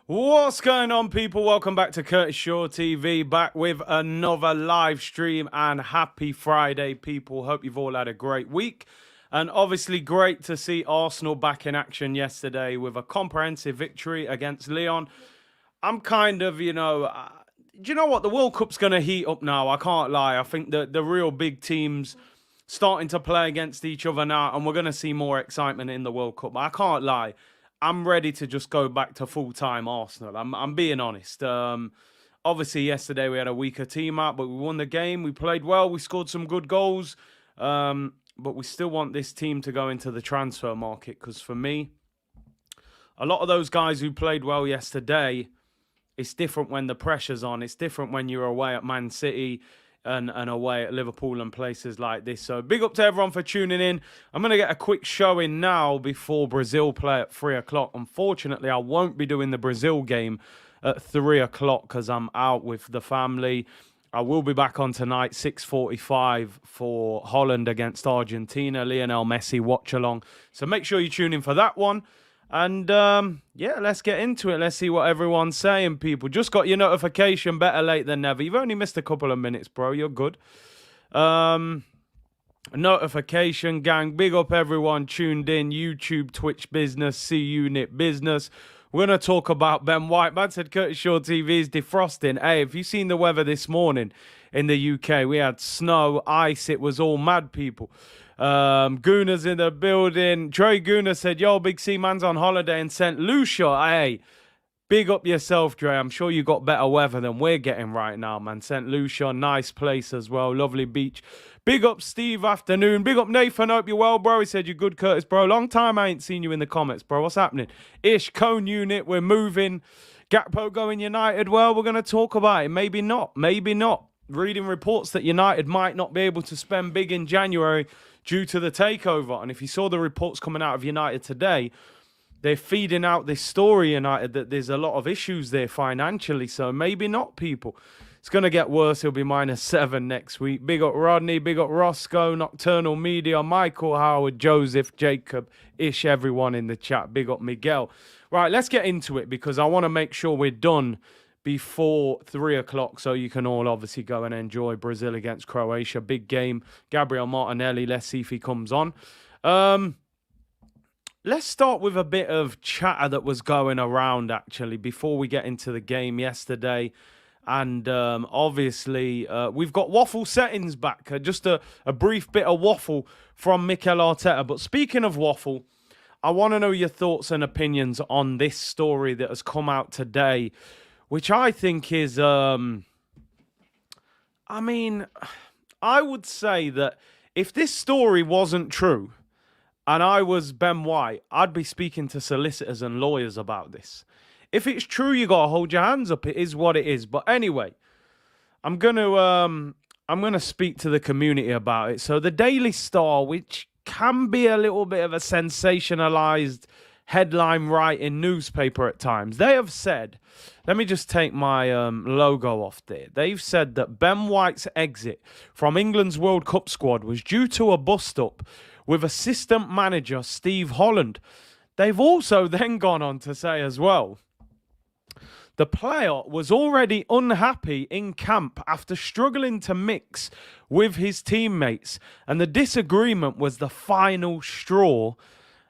What's going on, people? Welcome back to Curtis Shaw TV, back with another live stream, and happy Friday, people. Hope you've all had a great week, and obviously great to see Arsenal back in action yesterday with a comprehensive victory against Lyon. I'm kind of, do you know what? The World Cup's going to heat up now. I can't lie. I think that the real big teams starting to play against each other now, and we're going to see more excitement in the World Cup. But I can't lie. I'm ready to just go back to full-time Arsenal. I'm being honest. Obviously, yesterday we had a weaker team out, but we won the game. We played well. We scored some good goals. But we still want this team to go into the transfer market, because for me, a lot of those guys who played well yesterday, it's different when the pressure's on. It's different when you're away at Man City and away at Liverpool and places like this. So big up to everyone for tuning in. I'm going to get a quick show in now before Brazil play at 3 o'clock. Unfortunately, I won't be doing the Brazil game at 3 o'clock because I'm out with the family. I will be back on tonight, 6:45 for Holland against Argentina. Lionel Messi watch along. So make sure you tune in for that one. And, yeah, let's get into it. Let's see what everyone's saying, people. Just got your notification, better late than never. You've only missed a couple of minutes, bro. You're good. Notification, gang. Big up everyone tuned in. YouTube, Twitch business, C-Unit business. We're going to talk about Ben White. Man said Curtis Shaw TV is defrosting. Hey, have you seen the weather this morning in the UK? We had snow, ice. It was all mad, people. Gooner's in the building. Trey Gooner said, yo, Big C man's on holiday in St. Lucia. Hey, big up yourself, Dre. I'm sure you got better weather than we're getting right now, man. St. Lucia, nice place as well. Lovely beach. Big up Steve Afternoon. Big up Nathan. Hope you're well, bro. He said you're good, Curtis, bro. Long time I ain't seen you in the comments, bro. What's happening? Ish, Cone Unit, we're moving. Gakpo going United. Well, we're going to talk about it. Maybe not. Maybe not. Reading reports that United might not be able to spend big in January due to the takeover. And if you saw the reports coming out of United today, they're feeding out this story, United, that there's a lot of issues there financially. So maybe not, people. It's going to get worse. He'll be -7 next week. Big up Rodney, big up Roscoe, Nocturnal Media, Michael, Howard, Joseph, Jacob, Ish, everyone in the chat. Big up Miguel. Right, let's get into it because I want to make sure we're done before 3 o'clock, so you can all obviously go and enjoy Brazil against Croatia. Big game. Gabriel Martinelli, let's see if he comes on. Let's start with a bit of chatter that was going around, actually, before we get into the game yesterday. And obviously, we've got waffle settings back. Just a brief bit of waffle from Mikel Arteta. But speaking of waffle, I want to know your thoughts and opinions on this story that has come out today, which I think is, I would say that if this story wasn't true and I was Ben White, I'd be speaking to solicitors and lawyers about this. If it's true, you got to hold your hands up. It is what it is. But anyway, I'm going to speak to the community about it. So the Daily Star, which can be a little bit of a sensationalized headline writing newspaper at times, they have said, let me just take my logo off there. They've said that Ben White's exit from England's World Cup squad was due to a bust-up with assistant manager Steve Holland. They've also then gone on to say as well, the player was already unhappy in camp after struggling to mix with his teammates, and the disagreement was the final straw,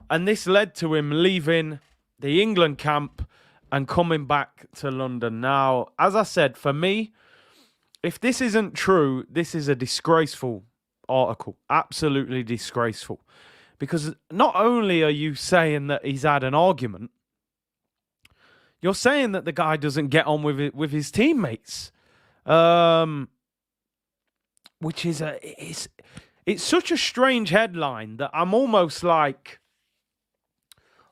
and this led to him leaving the England camp and coming back to London. Now, as I said, for me, if this isn't true, this is a disgraceful article. Absolutely disgraceful. Because not only are you saying that he's had an argument, you're saying that the guy doesn't get on with his teammates. Which is it's such a strange headline that I'm almost like,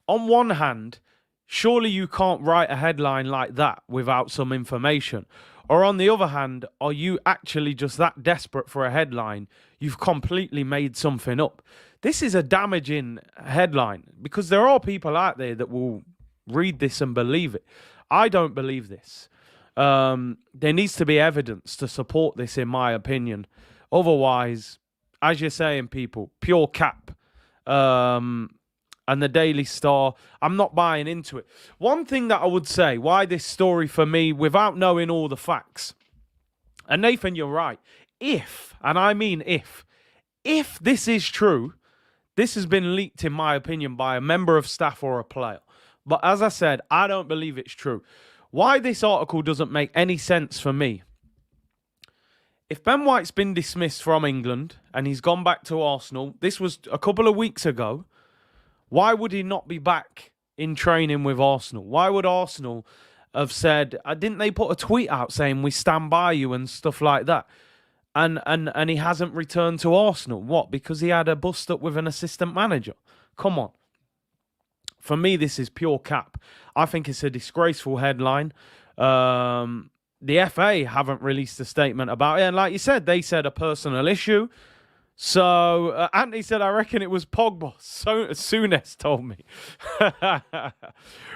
on one hand, surely you can't write a headline like that without some information. Or on the other hand, are you actually just that desperate for a headline? You've completely made something up. This is a damaging headline because there are people out there that will read this and believe it. I don't believe this. There needs to be evidence to support this, in my opinion. Otherwise, as you're saying, people, pure cap. and the Daily Star, I'm not buying into it. One thing that I would say, why this story for me, without knowing all the facts, and Nathan, you're right, if, and I mean if this is true, this has been leaked, in my opinion, by a member of staff or a player. But as I said, I don't believe it's true. Why this article doesn't make any sense for me. If Ben White's been dismissed from England and he's gone back to Arsenal, this was a couple of weeks ago, why would he not be back in training with Arsenal? Why would Arsenal have said, didn't they put a tweet out saying we stand by you and stuff like that? And he hasn't returned to Arsenal. What? Because he had a bust up with an assistant manager? Come on. For me, this is pure cap. I think it's a disgraceful headline. The FA haven't released a statement about it. And like you said, they said a personal issue. So, Anthony said, I reckon it was Pogba. So Souness told me.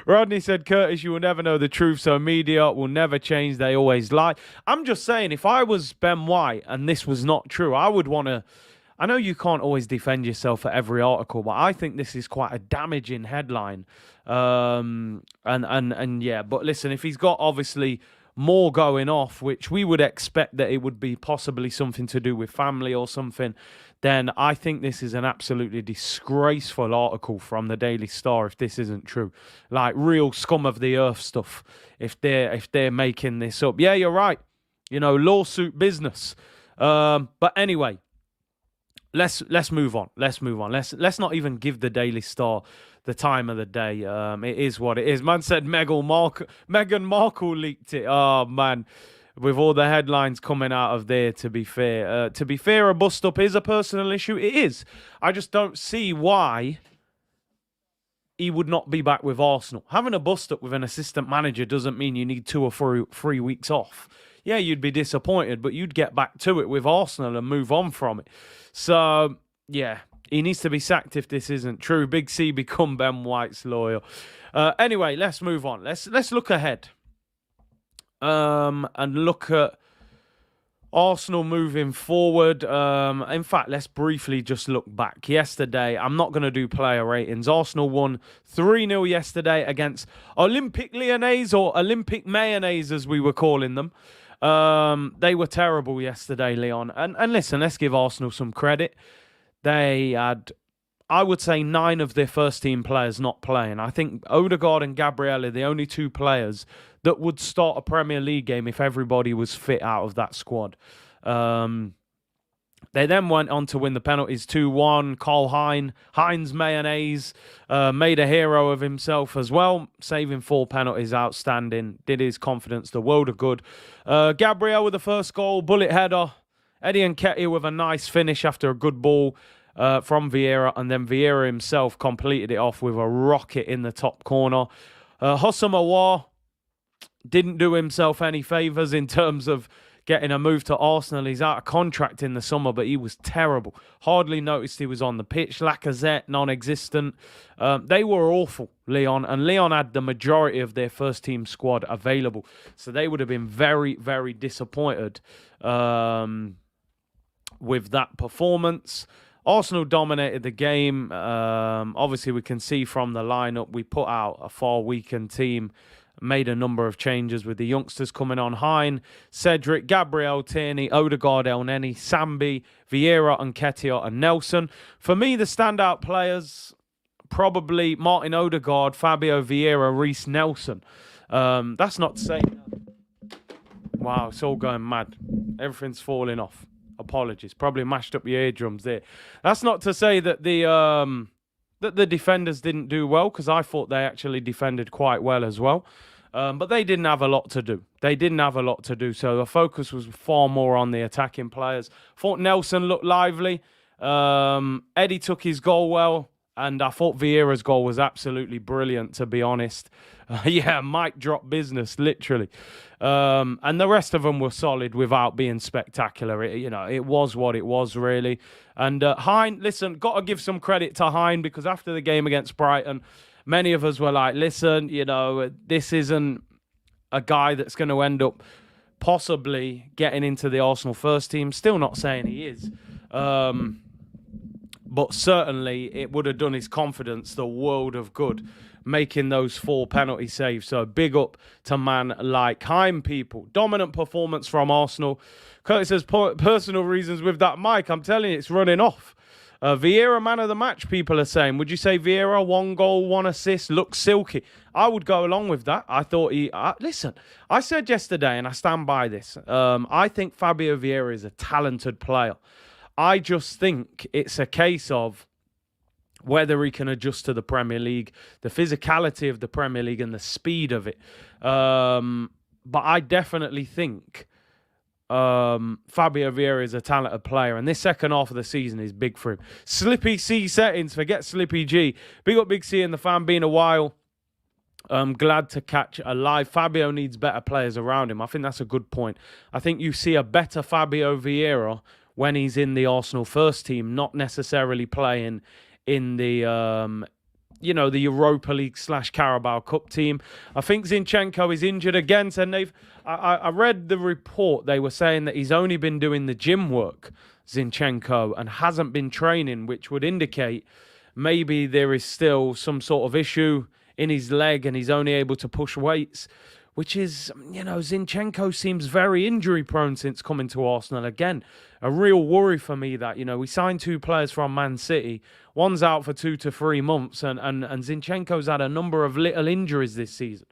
Rodney said, Curtis, you will never know the truth, so media will never change. They always lie. I'm just saying, if I was Ben White and this was not true, I would want to... I know you can't always defend yourself at every article, but I think this is quite a damaging headline. And yeah, but listen, if he's got obviously more going off, which we would expect that it would be possibly something to do with family or something, then I think this is an absolutely disgraceful article from the Daily Star if this isn't true. Like real scum of the earth stuff if they're making this up. Yeah, you're right. You know, lawsuit business. But anyway, let's move on. Let's not even give the Daily Star the time of the day. It is what it is. Man said Meghan Markle leaked it. Oh, man. With all the headlines coming out of there, to be fair. A bust-up is a personal issue. It is. I just don't see why he would not be back with Arsenal. Having a bust-up with an assistant manager doesn't mean you need 2 or 3 weeks off. Yeah, you'd be disappointed, but you'd get back to it with Arsenal and move on from it. So, yeah. He needs to be sacked if this isn't true. Big C become Ben White's lawyer. Anyway, let's move on. Let's look ahead. And look at Arsenal moving forward. In fact, let's briefly just look back. Yesterday, I'm not going to do player ratings. Arsenal won 3-0 yesterday against Olympique Lyonnais, or Olympique Mayonnaise as we were calling them. They were terrible yesterday, Lyon. And listen, let's give Arsenal some credit. They had, I would say, 9 of their first-team players not playing. I think Odegaard and Gabriel are the only 2 players that would start a Premier League game if everybody was fit out of that squad. They then went on to win the penalties 2-1. Karl Heinz Mayonnaise made a hero of himself as well, saving 4 penalties, outstanding. Did his confidence the world of good. Gabriel with the first goal, bullet header. Eddie Nketiah with a nice finish after a good ball from Viera, and then Viera himself completed it off with a rocket in the top corner. Hossam Aouar didn't do himself any favours in terms of getting a move to Arsenal. He's out of contract in the summer, but he was terrible. Hardly noticed he was on the pitch. Lacazette, non-existent. They were awful, Lyon, and Lyon had the majority of their first-team squad available. So they would have been very, very disappointed with that performance. Arsenal dominated the game. Obviously, we can see from the lineup, we put out a far weakened team, made a number of changes with the youngsters coming on. Hein, Cedric, Gabriel, Tierney, Odegaard, Elneny, Sambi, Vieira, Nketiah, and Nelson. For me, the standout players, probably Martin Odegaard, Fabio Vieira, Reece Nelson. That's not to say... Wow, it's all going mad. Everything's falling off. Apologies. Probably mashed up your eardrums there. That's not to say that the defenders didn't do well, because I thought they actually defended quite well as well. But they didn't have a lot to do. So the focus was far more on the attacking players. Thought Nelson looked lively. Eddie took his goal well. And I thought Vieira's goal was absolutely brilliant, to be honest. Yeah, mic drop business, literally. And the rest of them were solid without being spectacular. It was what it was, really. And Hein, listen, got to give some credit to Hein, because after the game against Brighton, many of us were like, listen, this isn't a guy that's going to end up possibly getting into the Arsenal first team. Still not saying he is. but certainly it would have done his confidence the world of good, making those 4 penalty saves. So big up to man like Heim, people. Dominant performance from Arsenal. Curtis says personal reasons with that mic. I'm telling you, it's running off. Viera Man of the match, people are saying. Would you say Viera, 1 goal, 1 assist, looks silky? I would go along with that. I thought listen, I said yesterday, and I stand by this, I think Fabio Vieira is a talented player. I just think it's a case of whether he can adjust to the Premier League, the physicality of the Premier League and the speed of it. But I definitely think Fabio Vieira is a talented player, and this second half of the season is big for him. Slippy C settings, forget Slippy G. Big up Big C and the fan, been a while. I'm glad to catch a live. Fabio needs better players around him. I think that's a good point. I think you see a better Fabio Vieira when he's in the Arsenal first team, not necessarily playing in the the Europa League / Carabao Cup team. I think Zinchenko is injured again. And I read the report. They were saying that he's only been doing the gym work, Zinchenko, and hasn't been training, which would indicate maybe there is still some sort of issue in his leg and he's only able to push weights, which is, Zinchenko seems very injury prone since coming to Arsenal. Again, a real worry for me that, we signed 2 players from Man City. One's out for 2 to 3 months, and Zinchenko's had a number of little injuries this season.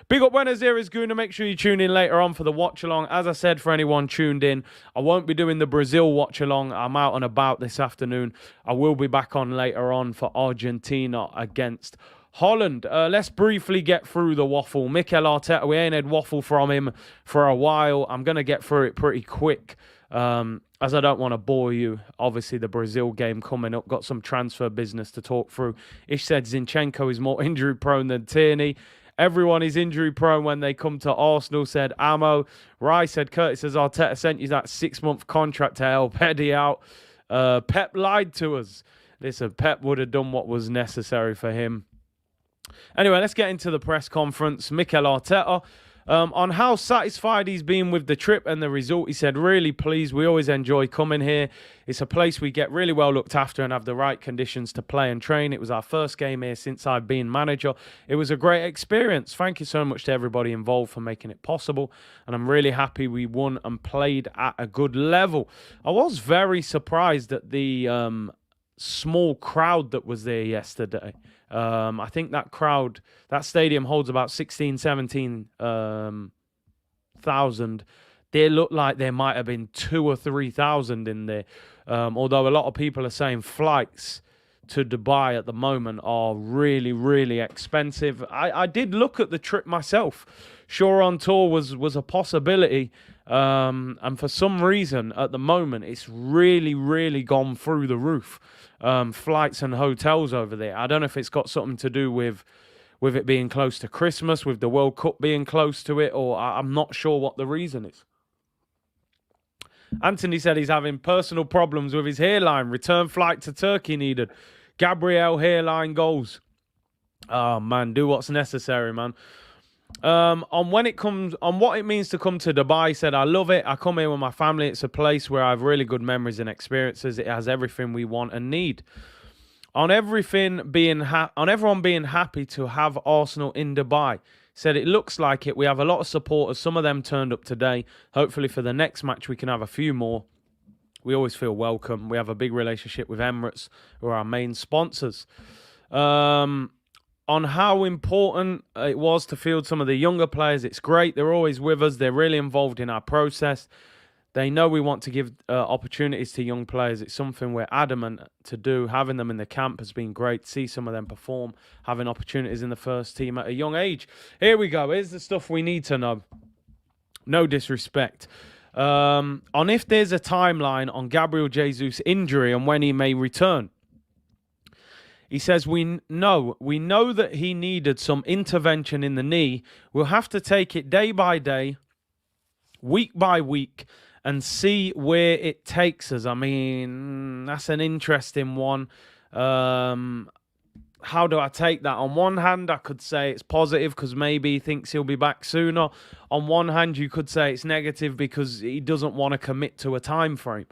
Big up Buenos Aires, Guna. Make sure you tune in later on for the watch-along. As I said, for anyone tuned in, I won't be doing the Brazil watch-along. I'm out and about this afternoon. I will be back on later on for Argentina against Holland. Let's briefly get through the waffle. Mikel Arteta, we ain't had waffle from him for a while. I'm going to get through it pretty quick, as I don't want to bore you. Obviously, the Brazil game coming up. Got some transfer business to talk through. Ish said Zinchenko is more injury-prone than Tierney. Everyone is injury-prone when they come to Arsenal, said Amo. Rai said, Curtis says Arteta sent you that 6-month contract to help Eddie out. Pep lied to us. Listen, Pep would have done what was necessary for him. Anyway, let's get into the press conference. Mikel Arteta, on how satisfied he's been with the trip and the result. He said, really pleased. We always enjoy coming here. It's a place we get really well looked after and have the right conditions to play and train. It was our first game here since I've been manager. It was a great experience. Thank you so much to everybody involved for making it possible. And I'm really happy we won and played at a good level. I was very surprised at the small crowd that was there yesterday. I think that stadium holds about 17,000. They look like there might have been 2,000 or 3,000 in there. Although a lot of people are saying flights to Dubai at the moment are really, really expensive. I did look at the trip myself. Sure, on tour was a possibility. And for some reason, at the moment, it's really, really gone through the roof. Flights and hotels over there. I don't know if it's got something to do with it being close to Christmas, with the World Cup being close to it, or I'm not sure what the reason is. Anthony said he's having personal problems with his hairline. Return flight to Turkey needed. Gabriel hairline goals. Oh, man, do what's necessary, man. On what it means to come to Dubai, he said, I love it. I come here with my family. It's a place where I have really good memories and experiences. It has everything we want and need. On everyone being happy to have Arsenal in Dubai. He said, it looks like it. We have a lot of supporters. Some of them turned up today. Hopefully for the next match, we can have a few more. We always feel welcome. We have a big relationship with Emirates, who are our main sponsors. On how important it was to field some of the younger players. It's great. They're always with us. They're really involved in our process. They know we want to give opportunities to young players. It's something we're adamant to do. Having them in the camp has been great. See some of them perform, having opportunities in the first team at a young age. Here we go. Here's the stuff we need to know. No disrespect. On if there's a timeline on Jesus' injury and when he may return. He says, we know that he needed some intervention in the knee. We'll have to take it day by day, week by week, and see where it takes us. I mean, that's an interesting one. How do I take that? On one hand, I could say it's positive because maybe he thinks he'll be back sooner. On one hand, you could say it's negative because he doesn't want to commit to a time frame.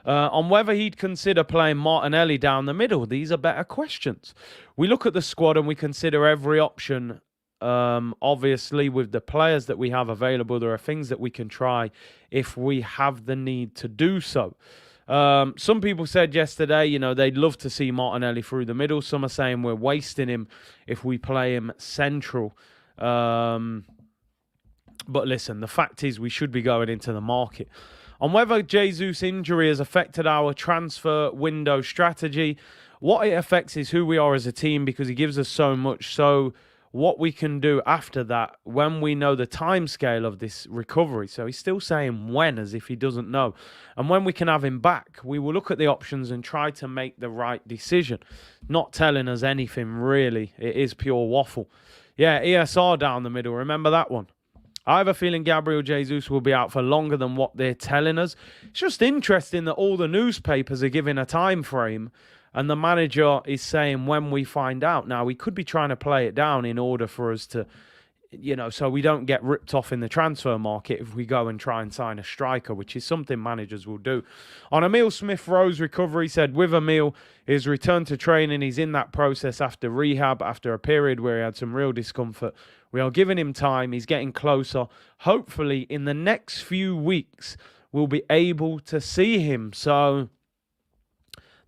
On whether he'd consider playing Martinelli down the middle, these are better questions. We look at the squad and we consider every option. Obviously, with the players that we have available, there are things that we can try if we have the need to do so. Some people said yesterday, they'd love to see Martinelli through the middle. Some are saying we're wasting him if we play him central. But listen, the fact is we should be going into the market. On whether Jesus' injury has affected our transfer window strategy, what it affects is who we are as a team, because he gives us so much. So what we can do after that, when we know the timescale of this recovery. So he's still saying when, as if he doesn't know. And when we can have him back, we will look at the options and try to make the right decision. Not telling us anything, really. It is pure waffle. Yeah, ESR down the middle. Remember that one? I have a feeling Gabriel Jesus will be out for longer than what they're telling us. It's just interesting that all the newspapers are giving a time frame and the manager is saying when we find out. Now, we could be trying to play it down in order for us to, so we don't get ripped off in the transfer market if we go and try and sign a striker, which is something managers will do. On Emil Smith-Rowe's recovery, he said with Emil, his return to training, he's in that process after rehab, after a period where he had some real discomfort. We are giving him time. He's getting closer. Hopefully, in the next few weeks, we'll be able to see him. So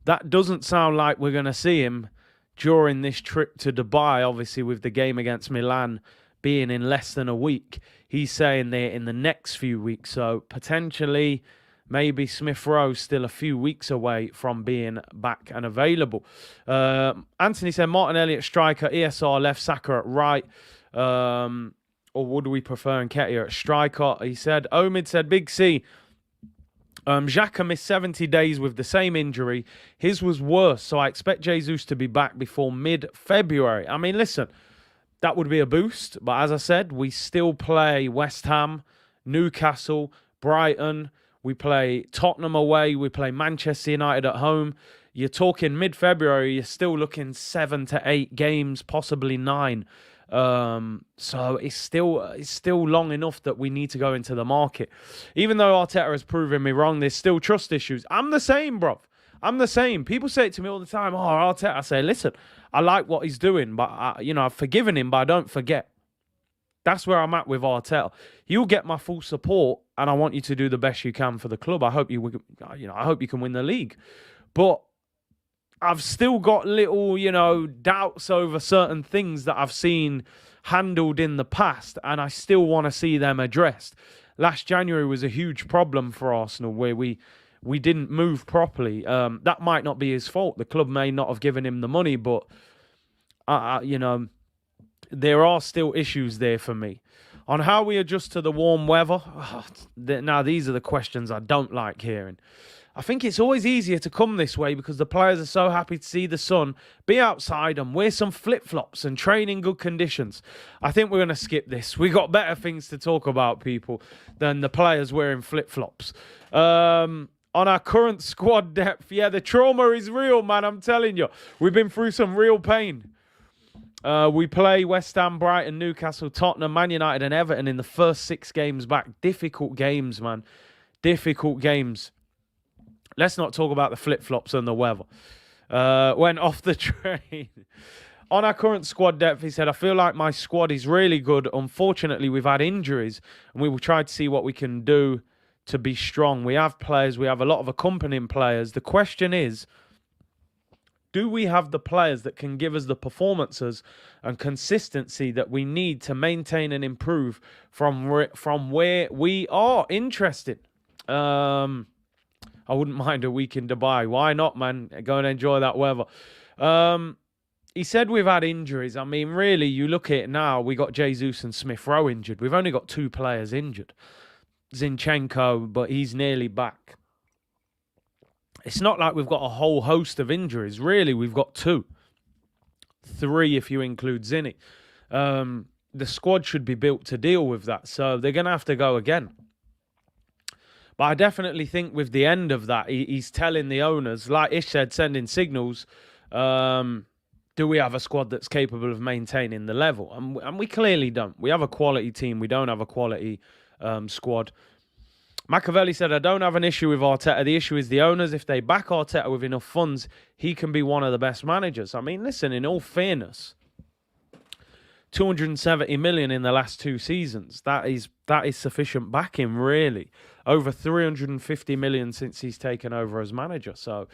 that doesn't sound like we're going to see him during this trip to Dubai, obviously with the game against Milan being in less than a week. He's saying they're in the next few weeks. So potentially, maybe Smith-Rowe still a few weeks away from being back and available. Anthony said Martinelli at striker, ESR left, Saka at right. Or would we prefer Nketiah at striker? He said, Omid said, Big C, Xhaka missed 70 days with the same injury. His was worse, so I expect Jesus to be back before mid-February. I mean, listen, that would be a boost. But as I said, we still play West Ham, Newcastle, Brighton. We play Tottenham away. We play Manchester United at home. You're talking mid-February, you're still looking 7 to 8 games, possibly 9. So it's still long enough that we need to go into the market. Even though Arteta has proven me wrong, there's still trust issues. I'm the same, bro. I'm the same. People say it to me all the time, oh, Arteta. I say, listen, I like what he's doing, but I've forgiven him, but I don't forget. That's where I'm at with Arteta. You'll get my full support, and I want you to do the best you can for the club. I hope I hope you can win the league. But I've still got little, doubts over certain things that I've seen handled in the past, and I still want to see them addressed. Last January was a huge problem for Arsenal where we didn't move properly. That might not be his fault. The club may not have given him the money, but, there are still issues there for me. On how we adjust to the warm weather, now these are the questions I don't like hearing. I think it's always easier to come this way because the players are so happy to see the sun, be outside and wear some flip-flops and train in good conditions. I think we're going to skip this. We got better things to talk about, people, than the players wearing flip-flops. On our current squad depth, yeah, the trauma is real, man, I'm telling you. We've been through some real pain. We play West Ham, Brighton, Newcastle, Tottenham, Man United and Everton in the first 6 games back. Difficult games, man. Difficult games. Let's not talk about the flip-flops and the weather. Went off the train. On our current squad depth, he said, I feel like my squad is really good. Unfortunately, we've had injuries, and we will try to see what we can do to be strong. We have players. We have a lot of accompanying players. The question is, do we have the players that can give us the performances and consistency that we need to maintain and improve from where we are? Interested. I wouldn't mind a week in Dubai. Why not, man? Go and enjoy that weather. He said we've had injuries. I mean, really, you look at it now, we got Jesus and Smith-Rowe injured. We've only got 2 players injured. Zinchenko, but he's nearly back. It's not like we've got a whole host of injuries. Really, we've got 2. 3 if you include Zinni. The squad should be built to deal with that. So they're going to have to go again. But I definitely think with the end of that, he's telling the owners, like Ish said, sending signals, do we have a squad that's capable of maintaining the level? And we clearly don't. We have a quality team. We don't have a quality squad. Machiavelli said, I don't have an issue with Arteta. The issue is the owners. If they back Arteta with enough funds, he can be one of the best managers. I mean, listen, in all fairness, 270 million in the last 2 seasons. That is sufficient backing, really. Over 350 million since he's taken over as manager. So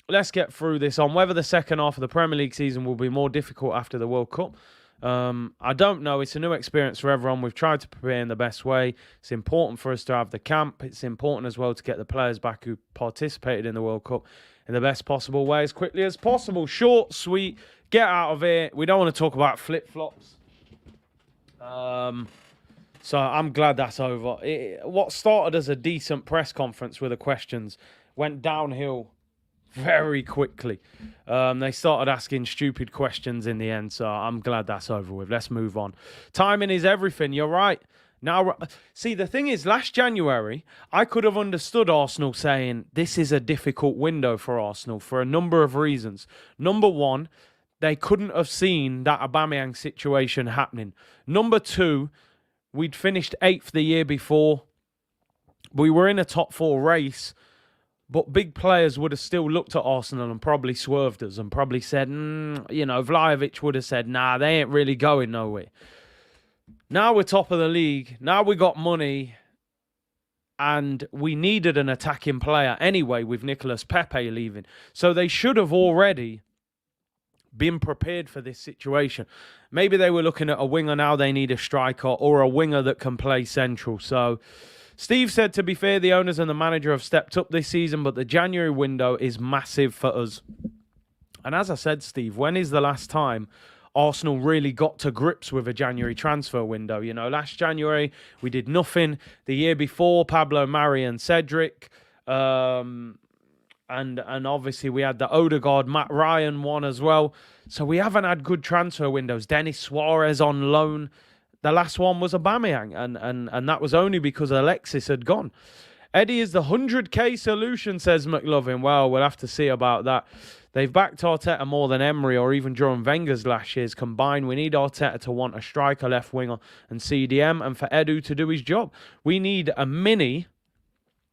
let's get through this on whether the second half of the Premier League season will be more difficult after the World Cup. I don't know. It's a new experience for everyone. We've tried to prepare in the best way. It's important for us to have the camp. It's important as well to get the players back who participated in the World Cup in the best possible way as quickly as possible. Short, sweet, get out of here. We don't want to talk about flip-flops. So I'm glad that's over. What started as a decent press conference with the questions went downhill very quickly. They started asking stupid questions in the end, so I'm glad that's over with. Let's move on. Timing is everything. You're right. Now, see, the thing is, last January, I could have understood Arsenal saying this is a difficult window for Arsenal for a number of reasons. Number one, they couldn't have seen that Aubameyang situation happening. Number two, we'd finished 8th the year before. We were in a top 4 race. But big players would have still looked at Arsenal and probably swerved us and probably said, Vlahovic would have said, nah, they ain't really going nowhere. Now we're top of the league. Now we got money. And we needed an attacking player anyway with Nicolas Pepe leaving. So they should have already been prepared for this situation. Maybe they were looking at a winger now. They need a striker or a winger that can play central. So Steve said, to be fair, the owners and the manager have stepped up this season, but the January window is massive for us. And as I said, Steve, when is the last time Arsenal really got to grips with a January transfer window? You know, last January, we did nothing. The year before, Pablo Mari and Cedric. And obviously, we had the Odegaard, Matt Ryan one as well. So we haven't had good transfer windows. Dennis Suarez on loan. The last one was Aubameyang, and that was only because Alexis had gone. Eddie is the 100k solution, says McLovin. Well, we'll have to see about that. They've backed Arteta more than Emery or even Jerome Wenger's last year's combined. We need Arteta to want a striker, left winger, and CDM, and for Edu to do his job. We need a mini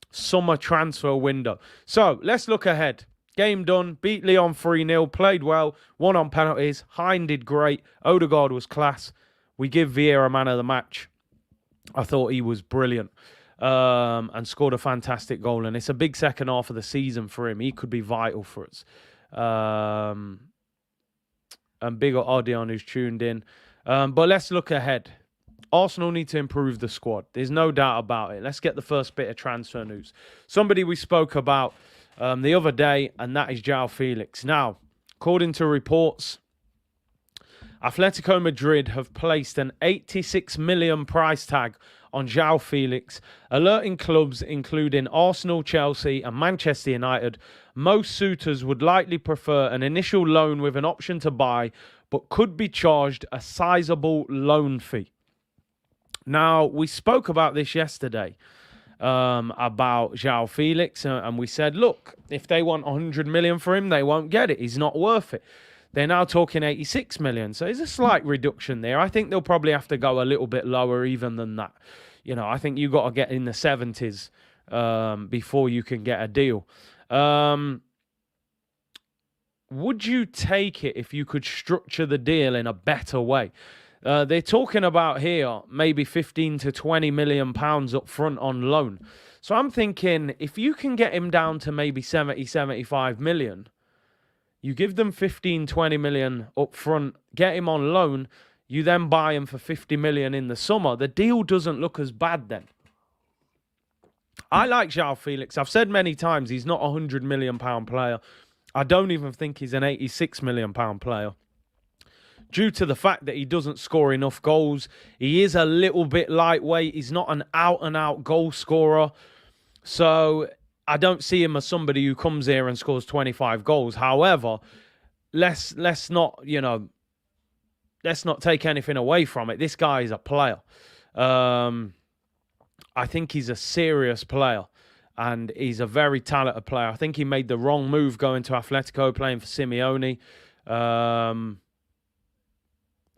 summer transfer window. So, let's look ahead. Game done. Beat Lyon 3-0. Played well. Won on penalties. Hein did great. Odegaard was class. We give Viera Man of the match. I thought he was brilliant and scored a fantastic goal. And it's a big second half of the season for him. He could be vital for us. And big up Odion who's tuned in. But let's look ahead. Arsenal need to improve the squad. There's no doubt about it. Let's get the first bit of transfer news. Somebody we spoke about the other day, and that is João Felix. Now, according to reports, Atletico Madrid have placed an 86 million price tag on João Felix, alerting clubs including Arsenal, Chelsea and Manchester United. Most suitors would likely prefer an initial loan with an option to buy, but could be charged a sizable loan fee. Now, we spoke about this yesterday, about João Felix, and we said, look, if they want 100 million for him, they won't get it. He's not worth it. They're now talking 86 million. So there's a slight reduction there. I think they'll probably have to go a little bit lower even than that. You know, I think you've got to get in the 70s before you can get a deal. Would you take it if you could structure the deal in a better way? They're talking about here maybe 15 to 20 million pounds up front on loan. So I'm thinking if you can get him down to maybe 70, 75 million, you give them 15, 20 million up front, get him on loan, you then buy him for 50 million in the summer. The deal doesn't look as bad then. I like João Felix. I've said many times he's not a 100 million pound player. I don't even think he's an 86 million pound player. Due to the fact that he doesn't score enough goals. He is a little bit lightweight. He's not an out-and-out goal scorer. So I don't see him as somebody who comes here and scores 25 goals. However, let's not take anything away from it. This guy is a player. I think he's a serious player. And he's a very talented player. I think he made the wrong move going to Atletico, playing for Simeone.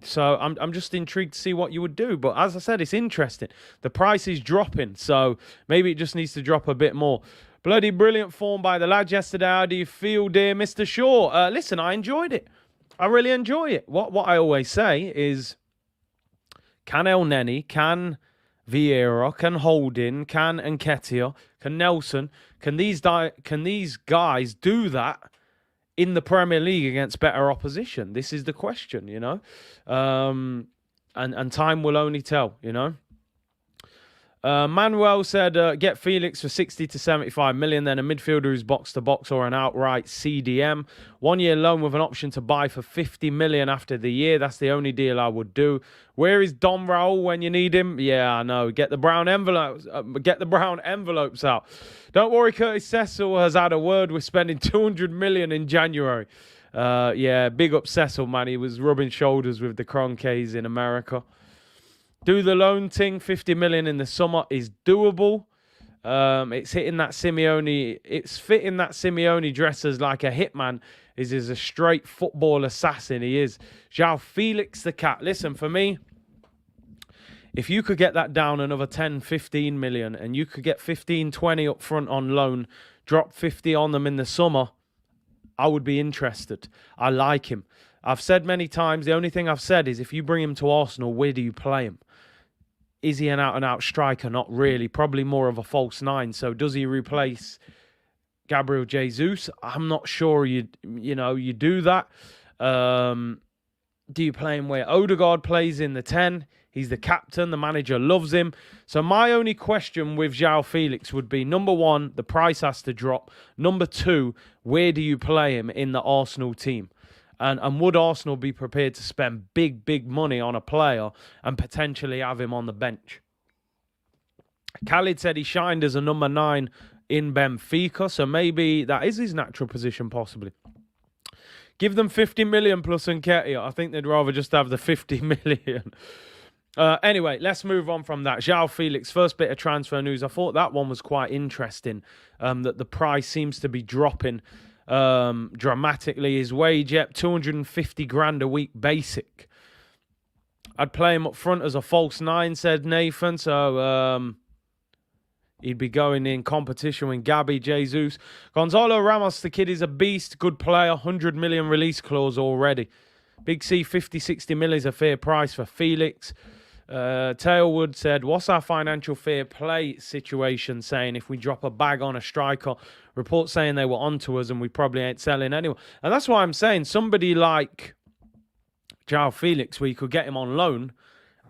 So I'm just intrigued to see what you would do. But as I said, it's interesting. The price is dropping, so maybe it just needs to drop a bit more. Bloody brilliant form by the lads yesterday. How do you feel, dear Mr. Shaw? Listen, I enjoyed it. I really enjoy it. What I always say is, can El Neni, can Viera, can Holding, can Nketiah, can Nelson, can these guys do that in the Premier League against better opposition? This is the question, you know. And time will only tell, you know. Manuel said, get Felix for 60 to 75 million, then a midfielder who's box-to-box or an outright CDM. 1 year loan with an option to buy for 50 million after the year. That's the only deal I would do. Where is Don Raul when you need him? Yeah, I know. Get the brown envelopes. Get the brown envelopes out. Don't worry, Curtis Cecil has had a word with spending 200 million in January. Yeah, big up Cecil, man. He was rubbing shoulders with the Kroenkes in America. Do the loan thing, 50 million in the summer is doable. It's hitting that Simeone. It's fitting that Simeone dresses like a hitman. Is a straight football assassin. He is. João Felix the cat. Listen, for me, if you could get that down another 10, 15 million and you could get 15, 20 up front on loan, drop 50 on them in the summer, I would be interested. I like him. I've said many times, the only thing I've said is if you bring him to Arsenal, where do you play him? Is he an out-and-out striker? Not really. Probably more of a false nine. So does he replace Gabriel Jesus? I'm not sure you do that. Do you play him where Odegaard plays in the 10? He's the captain. The manager loves him. So my only question with João Felix would be, number one, the price has to drop. Number two, where do you play him in the Arsenal team? And would Arsenal be prepared to spend big money on a player and potentially have him on the bench? Khalid said he shined as a number 9 in Benfica, so maybe that is his natural position, possibly. Give them 50 million plus Nketiah. I think they'd rather just have the 50 million. Anyway, let's move on from that. João Felix, first bit of transfer news. I thought that one was quite interesting, that the price seems to be dropping dramatically. His wage, yep, 250 grand a week basic. I'd play him up front as a false 9, said Nathan. So he'd be going in competition with G.Jesus. Gonzalo Ramos, the kid is a beast, good player, 100 million release clause already. Big C, 50, 60 mil is a fair price for Felix. Tailwood said, what's our financial fair play situation, saying if we drop a bag on a striker, reports saying they were onto us and we probably ain't selling anyway. And that's why I'm saying somebody like João Felix, where you could get him on loan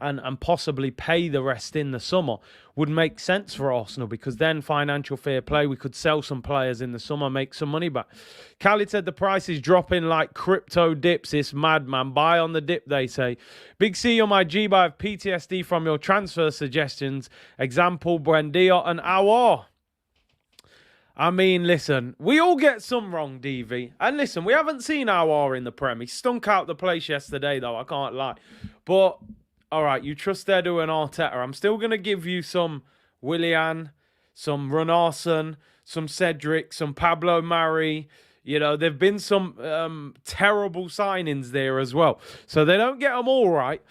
and possibly pay the rest in the summer, would make sense for Arsenal, because then financial fair play, we could sell some players in the summer, make some money back. Khalid said the price is dropping like crypto dips. It's mad, man. Buy on the dip, they say. Big C on my G, I have PTSD from your transfer suggestions. Example, Buendia and Awar. I mean, listen, we all get some wrong, DV. And listen, we haven't seen Awar in the Prem. He stunk out the place yesterday, though, I can't lie. But all right, you trust Edu and Arteta. I'm still going to give you some Willian, some Runarsson, some Cedric, some Pablo Mari. You know, there have been some terrible signings there as well. So they don't get them all right.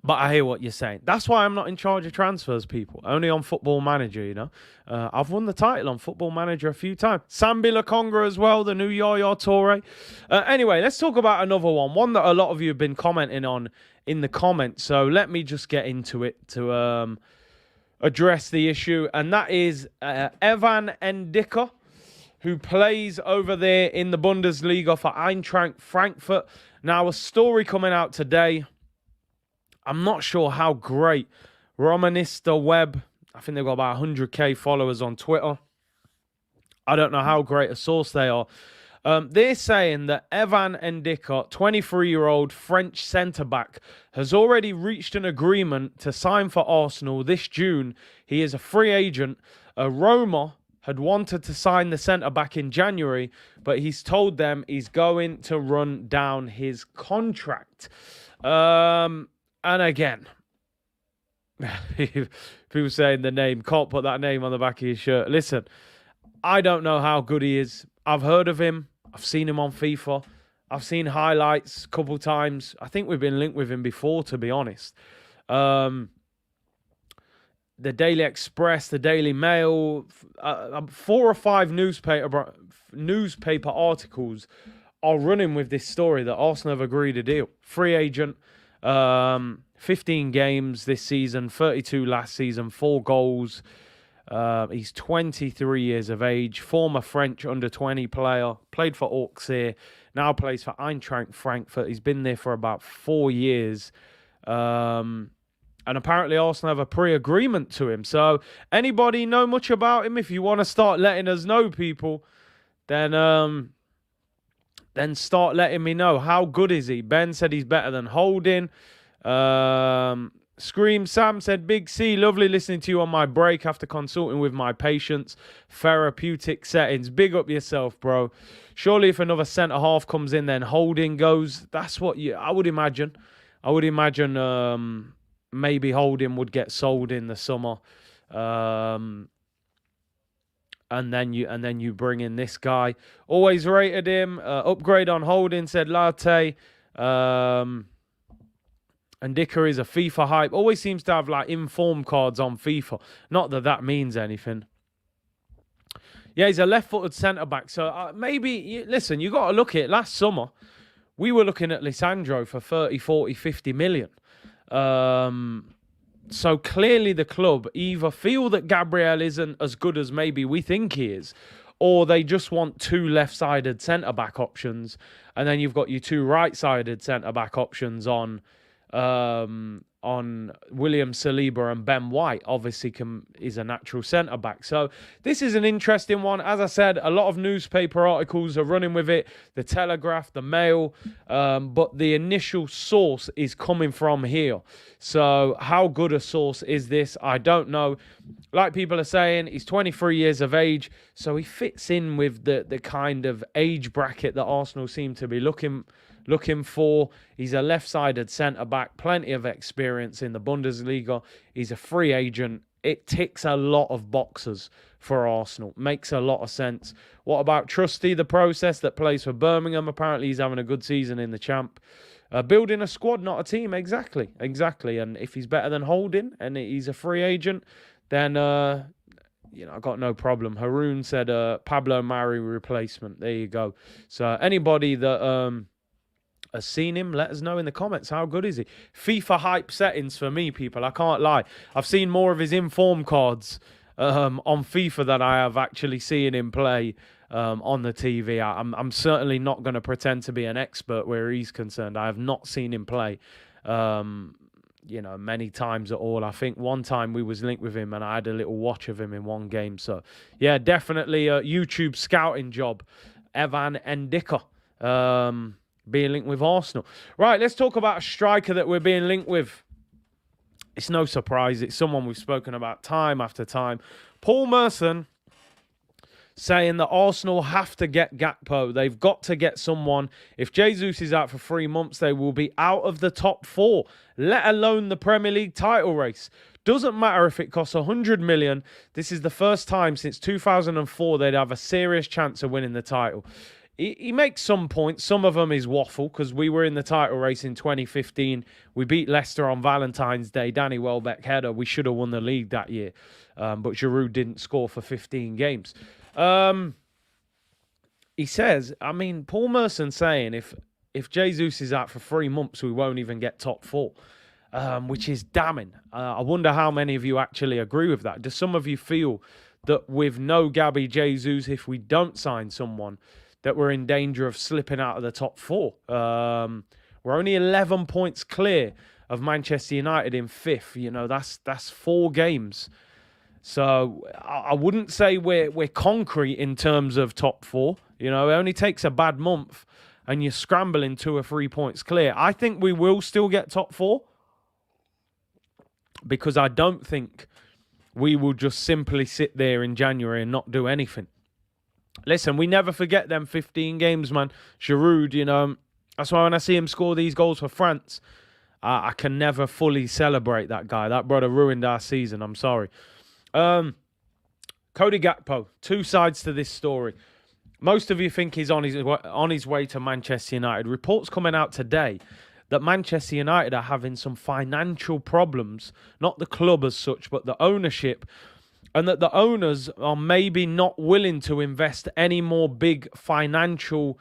But I hear what you're saying. That's why I'm not in charge of transfers, people. Only on Football Manager, you know. I've won the title on Football Manager a few times. Sambi Lakonga as well, the new Yaya Toure. Anyway, let's talk about another one. One that a lot of you have been commenting on in the comments. So let me just get into it to address the issue. And that is Evan Ndicka, who plays over there in the Bundesliga for Eintracht Frankfurt. Now, a story coming out today. I'm not sure how great Romanista Web, I think they've got about 100k followers on Twitter. I don't know how great a source they are. They're saying that Evan Ndicka, 23-year-old French centre-back, has already reached an agreement to sign for Arsenal this June. He is a free agent. Roma had wanted to sign the centre-back in January, but he's told them he's going to run down his contract. And again, people saying the name, can't put that name on the back of his shirt. Listen, I don't know how good he is. I've heard of him. I've seen him on FIFA. I've seen highlights a couple times. I think we've been linked with him before, to be honest. The Daily Express, the Daily Mail, 4 or 5 newspaper articles are running with this story that Arsenal have agreed a deal. Free agent, 15 games this season, 32 last season, 4 goals. He's 23 years of age, former French under-20 player, played for Auxerre, now plays for Eintracht Frankfurt. He's been there for about 4 years. And apparently Arsenal have a pre-agreement to him. So anybody know much about him? If you want to start letting us know, people, then start letting me know. How good is he? Ben said he's better than Holding. Scream Sam said, Big C, lovely listening to you on my break after consulting with my patients. Therapeutic settings. Big up yourself, bro. Surely if another centre-half comes in, then Holding goes. That's what I would imagine. I would imagine maybe Holding would get sold in the summer. And then you bring in this guy. Always rated him. Upgrade on Holding, said Latte. And Dicker is a FIFA hype. Always seems to have like inform cards on FIFA. Not that that means anything. Yeah, he's a left-footed centre-back. So maybe, listen, you got to look at it. Last summer, we were looking at Lisandro for 30, 40, 50 million. So clearly the club either feel that Gabriel isn't as good as maybe we think he is, or they just want 2 left-sided centre-back options, and then you've got your 2 right-sided centre-back options on William Saliba and Ben White. Obviously is a natural centre-back. So this is an interesting one. As I said, a lot of newspaper articles are running with it. The Telegraph, the Mail. But the initial source is coming from here. So how good a source is this? I don't know. Like people are saying, he's 23 years of age. So he fits in with the kind of age bracket that Arsenal seem to be looking for. He's a left-sided centre-back, plenty of experience in the Bundesliga. He's a free agent. It ticks a lot of boxes for Arsenal. Makes a lot of sense. What about Trusty, the process that plays for Birmingham? Apparently he's having a good season in the Champ. Building a squad, not a team. Exactly. And if he's better than Holding and he's a free agent, then I got no problem. Haroon said Pablo Mari replacement. There you go. So anybody that has seen him, let us know in the comments. How good is he? FIFA hype settings for me, people. I can't lie. I've seen more of his inform cards on FIFA than I have actually seen him play on the TV. I'm certainly not going to pretend to be an expert where he's concerned. I have not seen him play, many times at all. I think one time we was linked with him and I had a little watch of him in one game. So, yeah, definitely a YouTube scouting job. Evan Ndicka. Being linked with Arsenal. Right, let's talk about a striker that we're being linked with. It's no surprise. It's someone we've spoken about time after time. Paul Merson saying that Arsenal have to get Gakpo. They've got to get someone. If Jesus is out for 3 months, they will be out of the top 4, let alone the Premier League title race. Doesn't matter if it costs 100 million. This is the first time since 2004 they'd have a serious chance of winning the title. He makes some points. Some of them is waffle because we were in the title race in 2015. We beat Leicester on Valentine's Day. Danny Welbeck header. We should have won the league that year. But Giroud didn't score for 15 games. He says, Paul Merson saying if Jesus is out for 3 months, we won't even get top 4, which is damning. I wonder how many of you actually agree with that. Do some of you feel that with no Gabby Jesus, if we don't sign someone, that we're in danger of slipping out of the top 4. We're only 11 points clear of Manchester United in 5th. That's 4 games. So I wouldn't say we're concrete in terms of top 4. It only takes a bad month and you're scrambling 2 or 3 points clear. I think we will still get top 4 because I don't think we will just simply sit there in January and not do anything. Listen, we never forget them 15 games, man. Giroud, that's why when I see him score these goals for France, I can never fully celebrate that guy. That brother ruined our season. I'm sorry. Cody Gakpo, 2 sides to this story. Most of you think he's on his way to Manchester United. Reports coming out today that Manchester United are having some financial problems, not the club as such, but the ownership, and that the owners are maybe not willing to invest any more big financial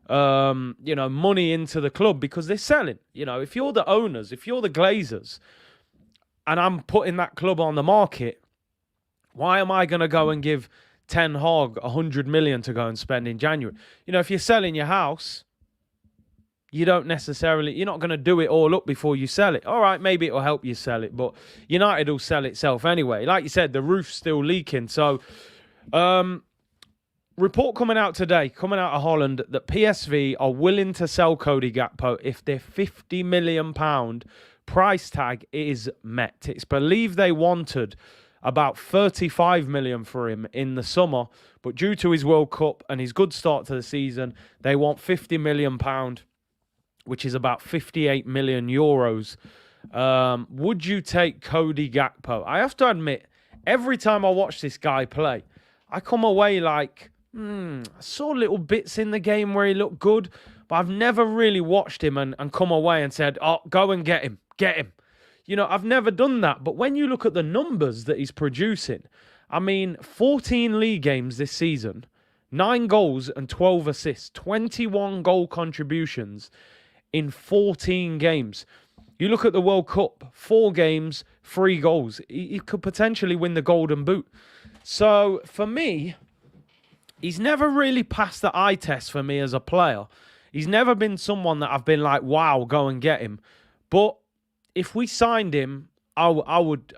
money into the club because they're selling. If you're the owners, if you're the Glazers, and I'm putting that club on the market, why am I going to go and give Ten Hag 100 million to go and spend in January? If you're selling your house, you're not going to do it all up before you sell it. All right, maybe it'll help you sell it, but United will sell itself anyway. Like you said, the roof's still leaking. So, report coming out today, coming out of Holland, that PSV are willing to sell Cody Gakpo if their £50 million price tag is met. It's believed they wanted about 35 million for him in the summer, but due to his World Cup and his good start to the season, they want £50 million, which is about 58 million euros. Would you take Cody Gakpo? I have to admit, every time I watch this guy play, I come away like, I saw little bits in the game where he looked good, but I've never really watched him and come away and said, oh, go and get him. I've never done that. But when you look at the numbers that he's producing, 14 league games this season, 9 goals and 12 assists, 21 goal contributions in 14 games. You look at the World Cup, 4 games, 3 goals. He could potentially win the Golden Boot. So for me, he's never really passed the eye test for me as a player. He's never been someone that I've been like, wow, go and get him. But if we signed him, I would,